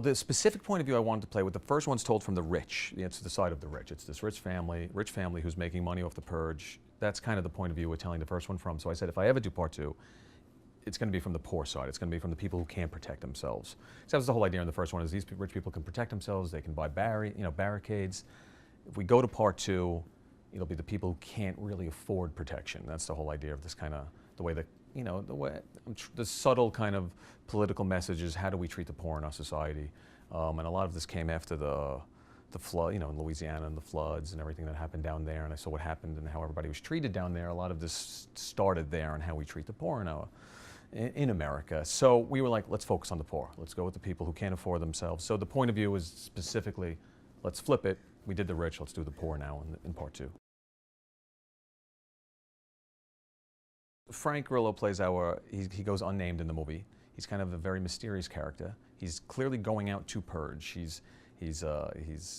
The specific point of view I wanted to play with, the first one's told from the rich. It's the side of the rich. It's this rich family who's making money off the purge. That's kind of the point of view we're telling the first one from. So I said, if I ever do part two, it's going to be from the poor side. It's going to be from the people who can't protect themselves. So that was the whole idea in the first one, is these rich people can protect themselves. They can buy barricades. If we go to part two, it'll be the people who can't really afford protection. That's the whole idea of this kind of, the way that, the subtle kind of political message is, how do we treat the poor in our society? And a lot of this came after the flood, in Louisiana, and the floods and everything that happened down there. And I saw what happened and how everybody was treated down there. A lot of this started there, and how we treat the poor in America. So we were like, let's focus on the poor. Let's go with the people who can't afford themselves. So the point of view is specifically, let's flip it. We did the rich, let's do the poor now in part two. Frank Grillo plays he goes unnamed in the movie. He's kind of a very mysterious character. He's clearly going out to purge. He's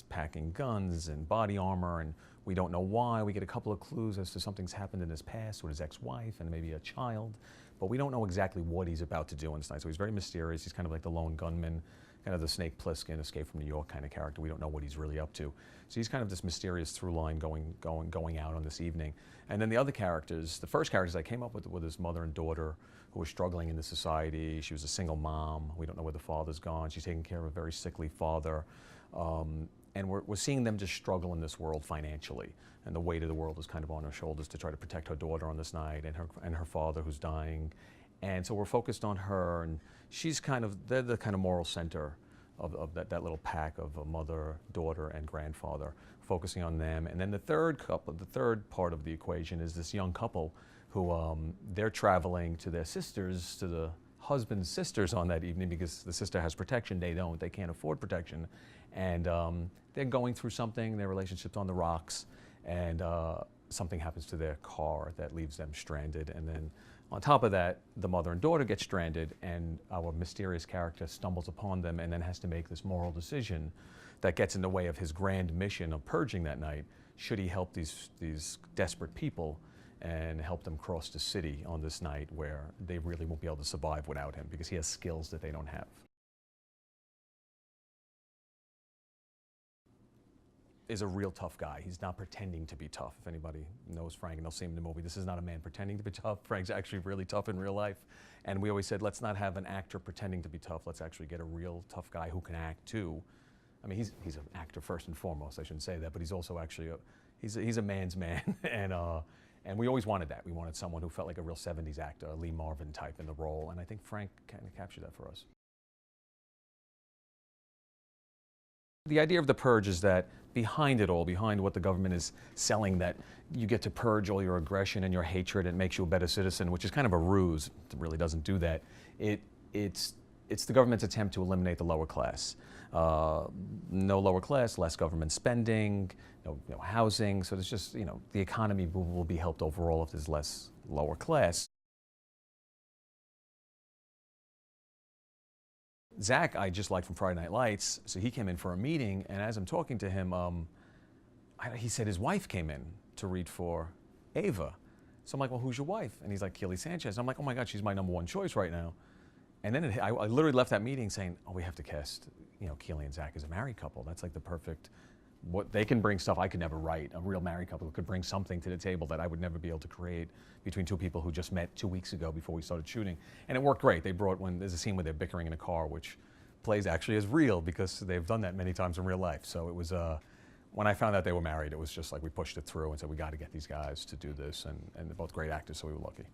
packing guns and body armor, and we don't know why. We get a couple of clues as to something's happened in his past with his ex-wife and maybe a child, but we don't know exactly what he's about to do in this night. So he's very mysterious. He's kind of like the lone gunman, kind of the Snake Plissken, Escape from New York kind of character. We don't know what he's really up to. So he's kind of this mysterious through line going out on this evening. And then the other characters, the first characters I came up with his mother and daughter, who were struggling in the society. She was a single mom. We don't know where the father's gone. She's taking care of a very sickly father. And we're seeing them just struggle in this world financially. And the weight of the world is kind of on her shoulders to try to protect her daughter on this night, and her father who's dying. And so we're focused on her, and they're the kind of moral center of that little pack of a mother, daughter, and grandfather, focusing on them. And then the third part of the equation is this young couple who they're traveling to their sisters, to the husband's sisters on that evening, because the sister has protection, they can't afford protection. And they're going through something, their relationship's on the rocks, and something happens to their car that leaves them stranded. And then on top of that, the mother and daughter get stranded, and our mysterious character stumbles upon them and then has to make this moral decision that gets in the way of his grand mission of purging that night. Should he help these desperate people and help them cross the city on this night where they really won't be able to survive without him, because he has skills that they don't have? Is a real tough guy. He's not pretending to be tough. If anybody knows Frank and they'll see him in the movie, this is not a man pretending to be tough. Frank's actually really tough in real life. And we always said, let's not have an actor pretending to be tough. Let's actually get a real tough guy who can act too. I mean, he's an actor first and foremost. I shouldn't say that, but he's also actually he's a man's man. And we always wanted that. We wanted someone who felt like a real 70s actor, a Lee Marvin type in the role. And I think Frank kind of captured that for us. The idea of the purge is that behind it all, behind what the government is selling, that you get to purge all your aggression and your hatred, and it makes you a better citizen, which is kind of a ruse. It really doesn't do that. It's the government's attempt to eliminate the lower class. No lower class, less government spending, no housing. So there's just, the economy will be helped overall if there's less lower class. Zach, I just liked from Friday Night Lights, so he came in for a meeting, and as I'm talking to him, he said his wife came in to read for Ava. So I'm like, well, who's your wife? And he's like, Keely Sanchez. I'm like, oh my God, she's my #1 choice right now. And then I literally left that meeting saying, oh, we have to cast, Keely and Zach as a married couple. That's like the perfect, what they can bring stuff I could never write. A real married couple who could bring something to the table that I would never be able to create between two people who just met 2 weeks ago before we started shooting. And it worked great. There's a scene where they're bickering in a car, which plays actually as real because they've done that many times in real life. So it was, when I found out they were married, it was just like we pushed it through and said, we got to get these guys to do this. And they're both great actors, so we were lucky.